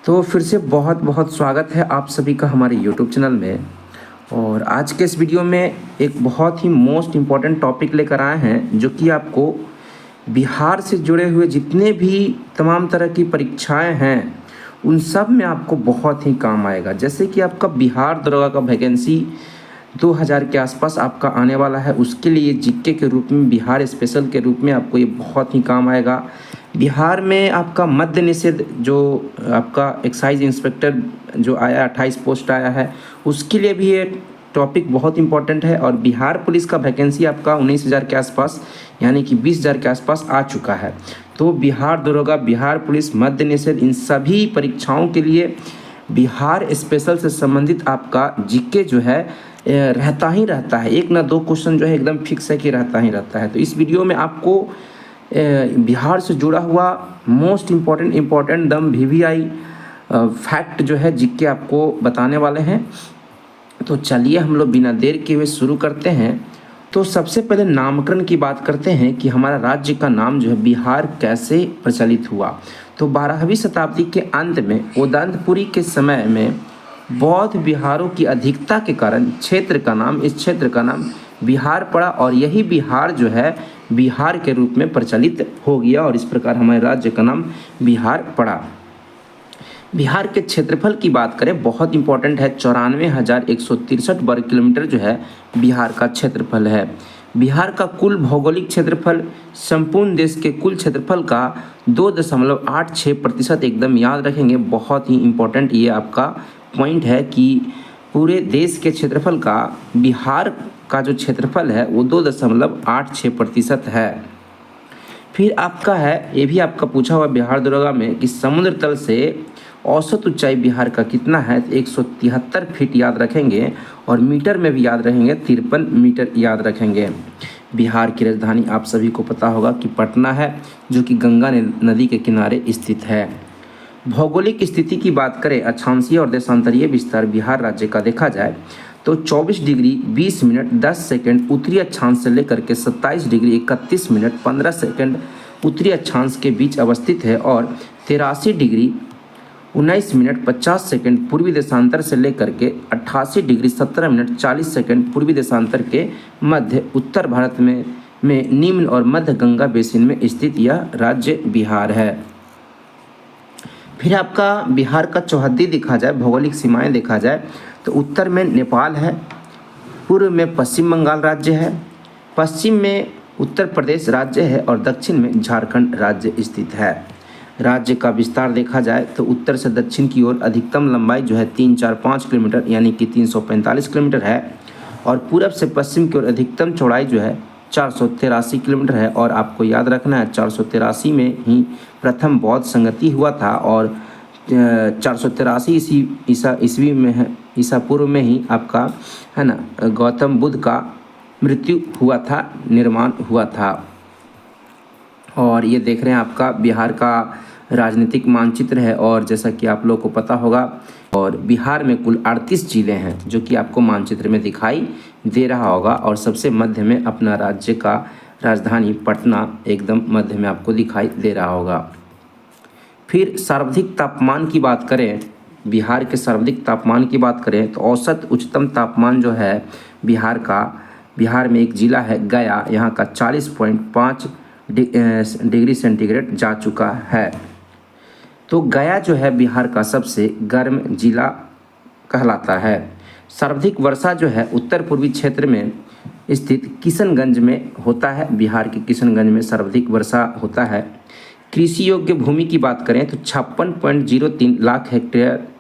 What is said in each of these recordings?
तो फिर से बहुत बहुत स्वागत है आप सभी का हमारे YouTube चैनल में। और आज के इस वीडियो में एक बहुत ही मोस्ट इम्पॉर्टेंट टॉपिक लेकर आए हैं, जो कि आपको बिहार से जुड़े हुए जितने भी तमाम तरह की परीक्षाएं हैं उन सब में आपको बहुत ही काम आएगा। जैसे कि आपका बिहार दरोगा का वैकेंसी 2000 के आसपास आपका आने वाला है, उसके लिए जीके के रूप में, बिहार स्पेशल के रूप में आपको ये बहुत ही काम आएगा। बिहार में आपका मद्य निषेध, जो आपका एक्साइज इंस्पेक्टर जो आया 28 पोस्ट आया है, उसके लिए भी ये टॉपिक बहुत इंपॉर्टेंट है। और बिहार पुलिस का वैकेंसी आपका 19,000 के आसपास यानी कि 20,000 के आसपास आ चुका है। तो बिहार दरोगा, बिहार पुलिस, मद्य निषेध, इन सभी परीक्षाओं के लिए बिहार स्पेशल से संबंधित आपका जीके जो है रहता ही रहता है। एक ना दो क्वेश्चन जो है एकदम फिक्स है कि रहता ही रहता है। तो इस वीडियो में आपको बिहार से जुड़ा हुआ मोस्ट इम्पॉर्टेंट दम VVI फैक्ट जो है जीके आपको बताने वाले हैं। तो चलिए हम लोग बिना देर किए हुए शुरू करते हैं। तो सबसे पहले नामकरण की बात करते हैं कि हमारा राज्य का नाम जो है बिहार कैसे प्रचलित हुआ। तो 12वीं शताब्दी के अंत में उदंतपुरी के समय में बौद्ध बिहारों की अधिकता के कारण इस क्षेत्र का नाम बिहार पड़ा, और यही बिहार जो है बिहार के रूप में प्रचलित हो गया, और इस प्रकार हमारे राज्य का नाम बिहार पड़ा। बिहार के क्षेत्रफल की बात करें, बहुत इंपॉर्टेंट है, 94,163 वर्ग किलोमीटर जो है बिहार का क्षेत्रफल है। बिहार का कुल भौगोलिक क्षेत्रफल संपूर्ण देश के कुल क्षेत्रफल का 2.86%, एकदम याद रखेंगे, बहुत ही इंपॉर्टेंट ये आपका पॉइंट है कि पूरे देश के क्षेत्रफल का बिहार का जो क्षेत्रफल है वो 2.86% है। फिर आपका है, ये भी आपका पूछा हुआ बिहार दरोगा में, कि समुद्र तल से औसत ऊंचाई बिहार का कितना है। 173 फीट याद रखेंगे, और मीटर में भी याद रखेंगे, 53 मीटर याद रखेंगे। बिहार की राजधानी आप सभी को पता होगा कि पटना है, जो कि गंगा नदी के किनारे स्थित है। भौगोलिक स्थिति की बात करें, अक्षांशीय और देशांतरीय विस्तार बिहार राज्य का देखा जाए तो 24 डिग्री 20 मिनट 10 सेकंड उत्तरी अक्षांश से लेकर के 27 डिग्री 31 मिनट 15 सेकंड उत्तरी अक्षांश के बीच अवस्थित है, और 83 डिग्री 19 मिनट 50 सेकंड पूर्वी देशांतर से लेकर के 88 डिग्री 17 मिनट 40 सेकंड पूर्वी देशांतर के मध्य उत्तर भारत में निम्न और मध्य गंगा बेसिन में स्थित यह राज्य बिहार है। फिर आपका बिहार का चौहद्दी देखा जाए, भौगोलिक सीमाएं देखा जाए तो उत्तर में नेपाल है, पूर्व में पश्चिम बंगाल राज्य है, पश्चिम में उत्तर प्रदेश राज्य है, और दक्षिण में झारखंड राज्य स्थित है। राज्य का विस्तार देखा जाए तो उत्तर से दक्षिण की ओर अधिकतम लंबाई जो है 345 किलोमीटर यानी कि 345 किलोमीटर है, और पूरब से पश्चिम की ओर अधिकतम चौड़ाई जो है 483 किलोमीटर है। और आपको याद रखना है 483 में ही प्रथम बौद्ध संगति हुआ था, और 483 ईस्वी में है, ईसा पूर्व में ही आपका है ना गौतम बुद्ध का मृत्यु हुआ था, निर्माण हुआ था। और ये देख रहे हैं आपका बिहार का राजनीतिक मानचित्र है, और जैसा कि आप लोग को पता होगा, और बिहार में कुल 38 जिले हैं जो कि आपको मानचित्र में दिखाई दे रहा होगा, और सबसे मध्य में अपना राज्य का राजधानी पटना एकदम मध्य में आपको दिखाई दे रहा होगा। फिर सर्वाधिक तापमान की बात करें, बिहार के सर्वाधिक तापमान की बात करें तो औसत उच्चतम तापमान जो है बिहार में एक जिला है गया, यहाँ का 40.5 डिग्री सेंटीग्रेड जा चुका है। तो गया जो है बिहार का सबसे गर्म जिला कहलाता है। सर्वाधिक वर्षा जो है उत्तर पूर्वी क्षेत्र में स्थित किशनगंज में होता है, बिहार के किशनगंज में सर्वाधिक वर्षा होता है। कृषि योग्य भूमि की बात करें तो 56.03 लाख हेक्टेयर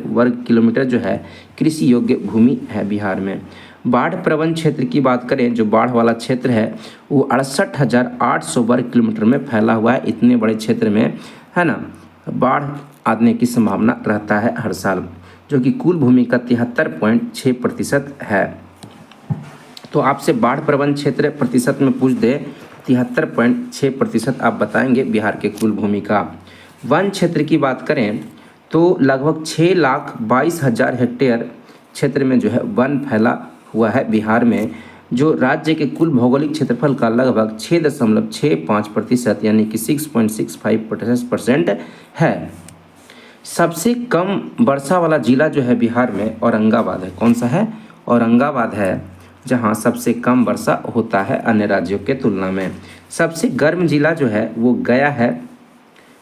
वर्ग किलोमीटर जो है कृषि योग्य भूमि है बिहार में। बाढ़ प्रवण क्षेत्र की बात करें, जो बाढ़ वाला क्षेत्र है वो 68,800 वर्ग किलोमीटर में फैला हुआ है। इतने बड़े क्षेत्र में है ना बाढ़ आने की संभावना रहता है हर साल, जो कि कुल भूमि का 73.6% है। तो आपसे बाढ़ प्रवण क्षेत्र प्रतिशत में पूछ दे 73.6% आप बताएंगे बिहार के कुल भूमि का। वन क्षेत्र की बात करें तो लगभग 6,22,000 हेक्टेयर क्षेत्र में जो है वन फैला हुआ है बिहार में, जो राज्य के कुल भौगोलिक क्षेत्रफल का लगभग 6.65% यानी कि 6.65% है। सबसे कम वर्षा वाला जिला जो है बिहार में औरंगाबाद है। कौन सा है? औरंगाबाद है, जहाँ सबसे कम वर्षा होता है अन्य राज्यों के तुलना में। सबसे गर्म जिला जो है वो गया है।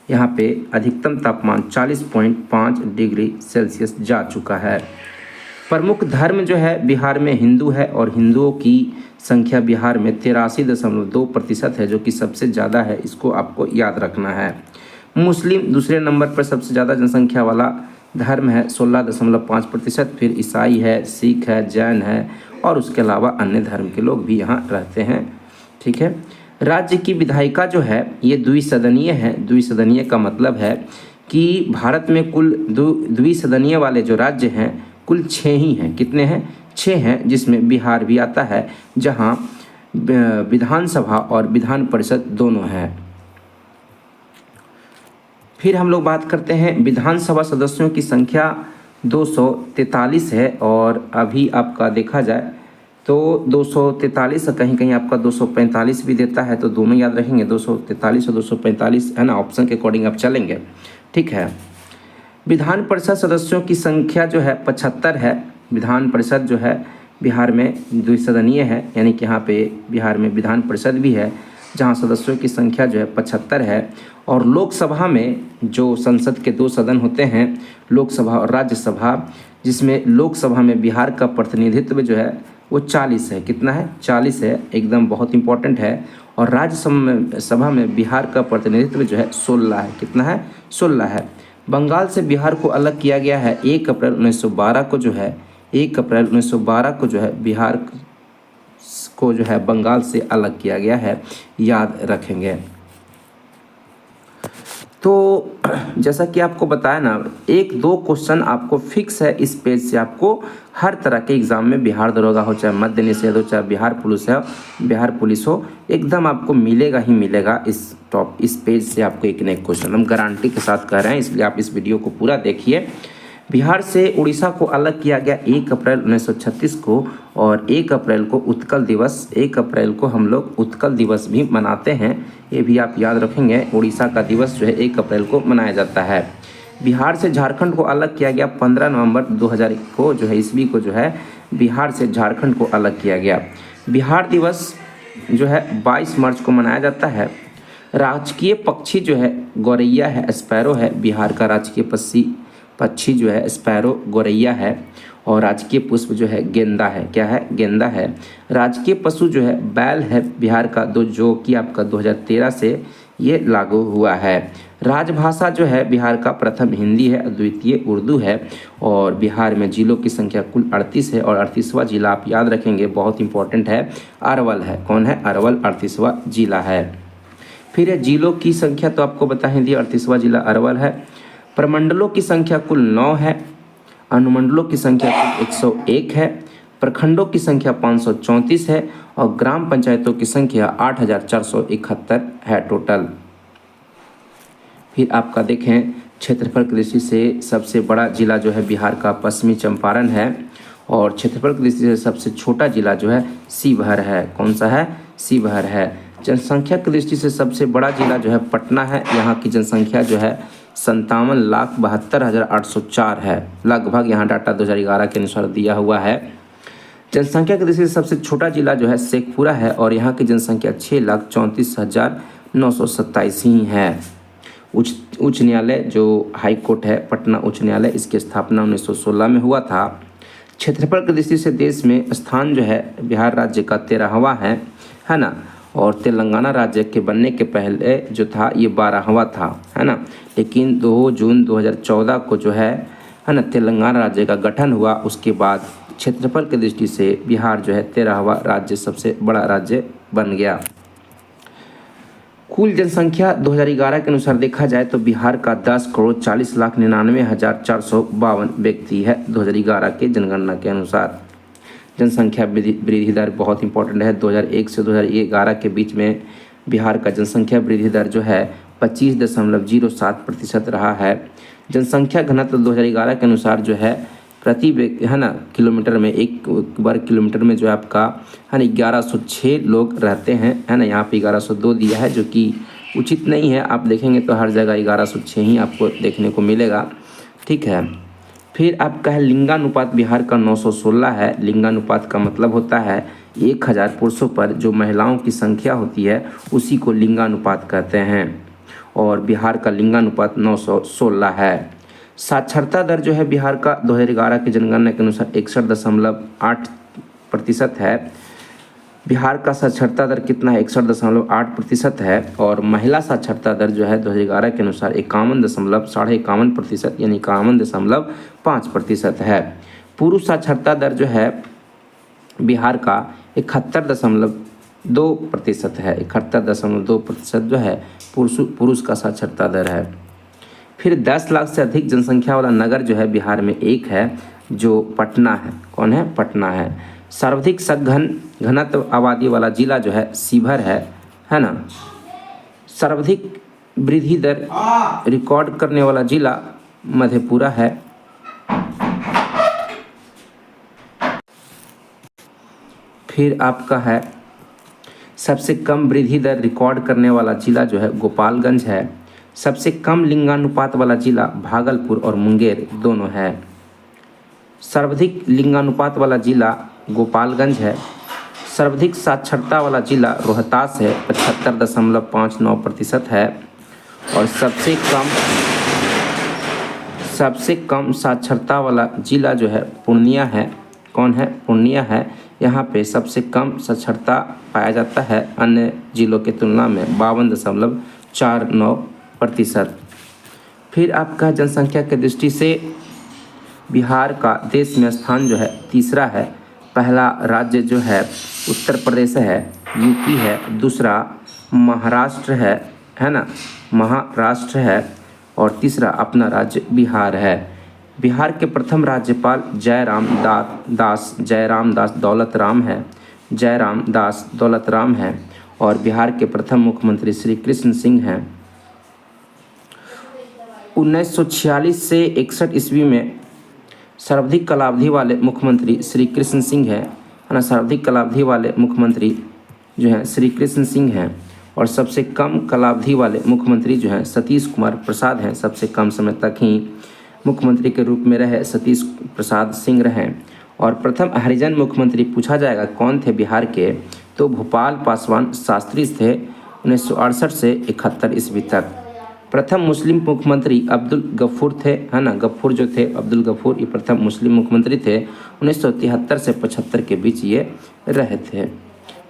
यहाँ पे अधिकतम तापमान 40.5 डिग्री सेल्सियस जा चुका है। प्रमुख धर्म जो है बिहार में हिंदू है और हिंदुओं की संख्या बिहार में 83.2% है, जो कि सबसे ज़्यादा है। इसको आपको याद रखना है। मुस्लिम दूसरे नंबर पर सबसे ज़्यादा जनसंख्या वाला धर्म है 16.5%। फिर ईसाई है, सिख है, जैन है और उसके अलावा अन्य धर्म के लोग भी यहाँ रहते हैं। ठीक है। राज्य की विधायिका जो है ये द्विसदनीय है। द्विसदनीय का मतलब है कि भारत में कुल द्विसदनीय वाले जो राज्य हैं कुल 6 ही हैं। कितने हैं? 6 हैं, जिसमें बिहार भी आता है, जहाँ विधानसभा और विधान परिषद दोनों हैं। फिर हम लोग बात करते हैं विधानसभा सदस्यों की संख्या 243 है और अभी आपका देखा जाए तो 243 कहीं कहीं आपका 245 भी देता है, तो दोनों याद रखेंगे 243 और 245 है ना। ऑप्शन के अकॉर्डिंग आप चलेंगे। ठीक है। विधान परिषद सदस्यों की संख्या जो है 75 है। विधान परिषद जो है बिहार में द्विसदनीय है, यानी कि यहाँ पे बिहार में विधान परिषद भी है, जहाँ सदस्यों की संख्या जो है 75 है। और लोकसभा में जो संसद के 2 सदन होते हैं, लोकसभा और राज्यसभा, जिसमें लोकसभा में बिहार का प्रतिनिधित्व जो है वो 40 है। कितना है? 40 है, एकदम बहुत इंपॉर्टेंट है। और राज्यसभा में बिहार का प्रतिनिधित्व जो है 16 है। कितना है? 16 है। बंगाल से बिहार को अलग किया गया है 1 अप्रैल 1912 को जो है 1 अप्रैल 1912 को जो है बिहार को जो है बंगाल से अलग किया गया है, याद रखेंगे। तो जैसा कि आपको बताया ना, 1-2 क्वेश्चन आपको फिक्स है इस पेज से। आपको हर तरह के एग्जाम में बिहार दरोगा हो, चाहे मध्य निषेध हो, चाहे बिहार पुलिस हो, एकदम आपको मिलेगा ही मिलेगा इस पेज से आपको एक न एक क्वेश्चन। हम गारंटी के साथ कह रहे हैं, इसलिए आप इस वीडियो को पूरा देखिए। बिहार से उड़ीसा को अलग किया गया 1 अप्रैल 1936 को, और 1 अप्रैल को उत्कल दिवस, 1 अप्रैल को हम लोग उत्कल दिवस भी मनाते हैं। ये भी आप याद रखेंगे। उड़ीसा का दिवस जो है 1 अप्रैल को मनाया जाता है। बिहार से झारखंड को अलग किया गया 15 नवंबर 2000 को जो है ईस्वी को जो है बिहार से झारखंड को अलग किया गया। बिहार दिवस जो है 22 मार्च को मनाया जाता है। राजकीय पक्षी जो है गौरैया है, स्पैरो है। बिहार का राजकीय पक्षी जो है स्पैरो गौरैया है। और राजकीय पुष्प जो है गेंदा है। क्या है? गेंदा है। राजकीय पशु जो है बैल है बिहार का, जो कि आपका 2013 से ये लागू हुआ है। राजभाषा जो है बिहार का प्रथम हिंदी है, द्वितीय उर्दू है। और बिहार में जिलों की संख्या कुल 38 है, और 38वां जिला आप याद रखेंगे, बहुत इंपॉर्टेंट है, अरवल है। कौन है? अरवल 38वां जिला है। फिर जिलों की संख्या तो आपको बता ही दी, 38वां जिला अरवल है। प्रमंडलों की संख्या कुल 9 है। अनुमंडलों की संख्या कुल 101 है। प्रखंडों की संख्या 534 है। और ग्राम पंचायतों की संख्या 8471 है टोटल। फिर आपका देखें क्षेत्रफल की दृष्टि से सबसे बड़ा जिला जो है बिहार का पश्चिमी चंपारण है। और क्षेत्रफल की दृष्टि से सबसे छोटा जिला जो है शिवहर है। कौन सा है? शिवहर है। जनसंख्या की दृष्टि से सबसे बड़ा जिला जो है पटना है। यहाँ की जनसंख्या जो है 57,72,804 है लगभग। यहाँ डाटा 2011 के अनुसार दिया हुआ है। जनसंख्या की दृष्टि से सबसे छोटा जिला जो है शेखपुरा है, और यहाँ की जनसंख्या 6,34,927 ही है। उच्च न्यायालय जो हाई कोर्ट है पटना उच्च न्यायालय, इसकी स्थापना 1916 में हुआ था। क्षेत्रफल की दृष्टि से देश में स्थान जो है बिहार राज्य का 13वां है ना। और तेलंगाना राज्य के बनने के पहले जो था ये 12वां था, है ना। लेकिन 2 जून 2014 को जो है ना तेलंगाना राज्य का गठन हुआ। उसके बाद क्षेत्रफल की दृष्टि से बिहार जो है 13वां राज्य, सबसे बड़ा राज्य बन गया। कुल जनसंख्या 2011 के अनुसार देखा जाए तो बिहार का 10,40,99,452 व्यक्ति है 2011 के जनगणना के अनुसार। जनसंख्या वृद्धि दर बहुत इंपॉर्टेंट है। 2001 से 2011 के बीच में बिहार का जनसंख्या वृद्धि दर जो है 25.07% रहा है। जनसंख्या घनत्व 2011 के अनुसार जो है प्रति है ना किलोमीटर में, 1 वर्ग किलोमीटर में जो है आपका है ना 1106 लोग रहते हैं, है ना। यहाँ पे 1102 दिया है, जो कि उचित नहीं है। आप देखेंगे तो हर जगह 1106 ही आपको देखने को मिलेगा। ठीक है। फिर आपका है लिंगानुपात बिहार का 916 है। लिंगानुपात का मतलब होता है 1000 पुरुषों पर जो महिलाओं की संख्या होती है उसी को लिंगानुपात कहते हैं, और बिहार का लिंगानुपात 916 है। साक्षरता दर जो है बिहार का 2011 की जनगणना के अनुसार 61.8% है। बिहार का साक्षरता दर कितना है? 61.8% है। और महिला साक्षरता दर जो है 2011 के अनुसार 51.51% यानी 51.5% है। पुरुष साक्षरता दर जो है बिहार का 71.2% है। 71.2% जो है पुरुष का साक्षरता दर है। फिर 10 लाख से अधिक जनसंख्या वाला नगर जो है बिहार में एक है, जो पटना है। कौन है? पटना है। सर्वाधिक घनत्व आबादी वाला जिला जो है शिवहर है ना। सर्वाधिक वृद्धि दर रिकॉर्ड करने वाला जिला मधेपुरा है। फिर आपका है सबसे कम वृद्धि दर रिकॉर्ड करने वाला जिला जो है गोपालगंज है। सबसे कम लिंगानुपात वाला जिला भागलपुर और मुंगेर दोनों है। सर्वाधिक लिंगानुपात वाला जिला गोपालगंज है। सर्वाधिक साक्षरता वाला जिला रोहतास है, 75.59% है। और सबसे कम साक्षरता वाला जिला जो है पूर्णिया है। कौन है? पूर्णिया है। यहाँ पे सबसे कम साक्षरता पाया जाता है अन्य जिलों के तुलना में 52.49%। फिर आपका जनसंख्या की दृष्टि से बिहार का देश में स्थान जो है तीसरा है। पहला राज्य जो है उत्तर प्रदेश है, यूपी है। दूसरा महाराष्ट्र है ना, महाराष्ट्र है। और तीसरा अपना राज्य बिहार है। बिहार के प्रथम राज्यपाल जयराम दास दौलत राम है। और बिहार के प्रथम मुख्यमंत्री श्री कृष्ण सिंह हैं। 1946 से 61 ईस्वी में सर्वाधिक कालावधि वाले मुख्यमंत्री श्री कृष्ण सिंह है ना। सर्वाधिक कालावधि वाले मुख्यमंत्री जो हैं श्री कृष्ण सिंह हैं। और सबसे कम कालावधि वाले मुख्यमंत्री जो हैं सतीश कुमार प्रसाद हैं। सबसे कम समय तक ही मुख्यमंत्री के रूप में रहे सतीश प्रसाद सिंह रहे। और प्रथम हरिजन मुख्यमंत्री पूछा जाएगा कौन थे बिहार के, तो भोपाल पासवान शास्त्री थे 1968 से 71 ईस्वी तक। प्रथम मुस्लिम मुख्यमंत्री अब्दुल गफूर थे, है ना। गफूर जो थे, अब्दुल गफूर, ये प्रथम मुस्लिम मुख्यमंत्री थे। 1973 से 75 के बीच ये रहे थे।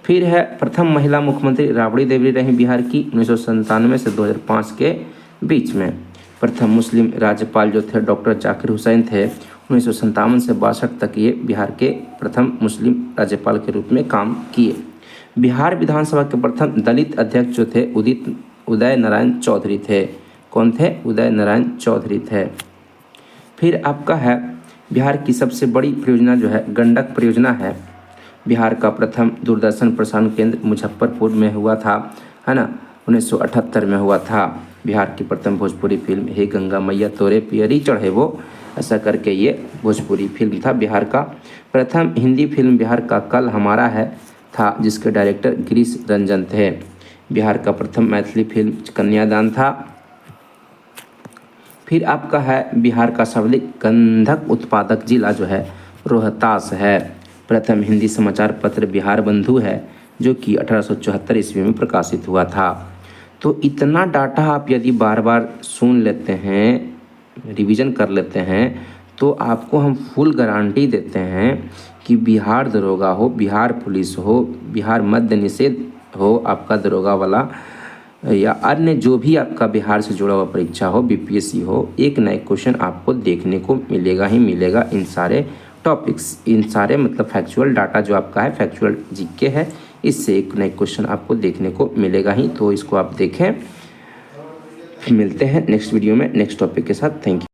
फिर है प्रथम महिला मुख्यमंत्री राबड़ी देवी रही बिहार की 1997 से 2005 के बीच में। प्रथम मुस्लिम राज्यपाल जो थे डॉक्टर जाकिर हुसैन थे। 1957 से 62 तक ये बिहार के प्रथम मुस्लिम राज्यपाल के रूप में काम किए। बिहार विधानसभा के प्रथम दलित अध्यक्ष जो थे उदय नारायण चौधरी थे। कौन थे? उदय नारायण चौधरी थे। फिर आपका है बिहार की सबसे बड़ी परियोजना जो है गंडक परियोजना है। बिहार का प्रथम दूरदर्शन प्रसारण केंद्र मुजफ्फरपुर में हुआ था, है ना। 1978 में हुआ था। बिहार की प्रथम भोजपुरी फिल्म हे गंगा मैया तोरे पियरी चढ़े वो, ऐसा करके ये भोजपुरी फिल्म था। बिहार का प्रथम हिंदी फिल्म बिहार का कल हमारा है था, जिसके डायरेक्टर गिरीश रंजन थे। बिहार का प्रथम मैथिली फिल्म कन्यादान था। फिर आपका है बिहार का सर्वाधिक गंधक उत्पादक जिला जो है रोहतास है। प्रथम हिंदी समाचार पत्र बिहार बंधु है, जो कि 1874 ईस्वी में प्रकाशित हुआ था। तो इतना डाटा आप यदि बार बार सुन लेते हैं, रिवीजन कर लेते हैं, तो आपको हम फुल गारंटी देते हैं कि बिहार दरोगा हो, बिहार पुलिस हो, बिहार मद्य निषेध हो आपका दरोगा वाला, या अन्य जो भी आपका बिहार से जुड़ा हुआ परीक्षा हो, बीपीएससी हो, एक नए क्वेश्चन आपको देखने को मिलेगा ही मिलेगा। इन सारे टॉपिक्स, इन सारे मतलब फैक्चुअल डाटा जो आपका है, फैक्चुअल जीके है, इससे एक नए क्वेश्चन आपको देखने को मिलेगा ही। तो इसको आप देखें। मिलते हैं नेक्स्ट वीडियो में नेक्स्ट टॉपिक के साथ। Thank you.